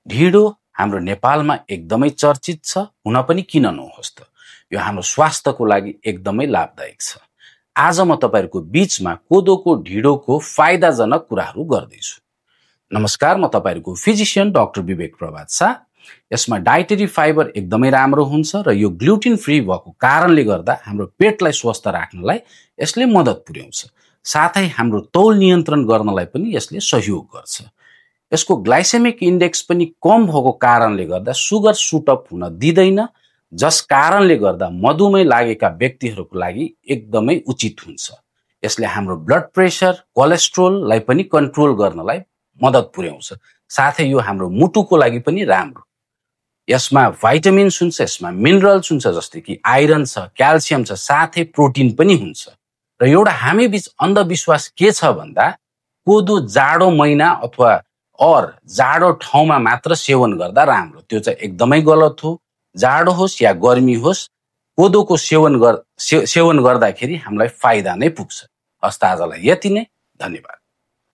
ढिँडो हाम्रो नेपालमा एकदमै चर्चित छ, हुन पनि किन नहोस् त। यो हाम्रो स्वास्थ्यको लागि एकदमै लाभदायक छ। आज म तपाईहरुको बीचमा कोदोको ढिँडोको फाइदाजनक कुराहरू गर्दैछु। नमस्कार, म तपाईहरुको फिजिशियन डाक्टर विवेक प्रभात शाह। यसमा डाइटरी फाइबर एकदमै राम्रो हुन्छ र यो ग्लुटिन फ्री भएको कारणले गर्दा हाम्रो पेटलाई स्वस्थ राख्नलाई यसले मद्दत पुर्याउँछ। साथै हाम्रो तौल नियन्त्रण गर्नलाई पनि यसले सहयोग गर्छ। यसको ग्लाइसेमिक इन्डेक्स पनि कम भएको कारणले गर्दा सुगर सुटअप हुन दिदैन, जस कारणले गर्दा मधुमेह लागेका व्यक्तिहरूको लागि एकदमै उचित हुन्छ। यसले हाम्रो ब्लड प्रेसर, कोलेस्ट्रोललाई पनि कन्ट्रोल गर्नलाई मद्दत पुर्याउँछ। साथै यो हाम्रो मुटुको लागि पनि राम्रो। यसमा भाइटामिन्स हुन्छ, यसमा मिनरल्स हुन्छ, जस्तै कि आइरन छ, क्याल्सियम छ, साथै प्रोटिन पनि हुन्छ। र एउटा हामी बीच अन्धविश्वास के छ भन्दा कोदो जाडो महिना अथवा जाडो ठाउँमा मात्र सेवन गर्दा राम्रो। त्यो चाहिँ एकदमै गलत हो। जाडो होस् या गर्मी होस्, कोदोको सेवन गर्दाखेरि हामीलाई फाइदा नै पुग्छ। हस्त आजलाई यति नै, धन्यवाद।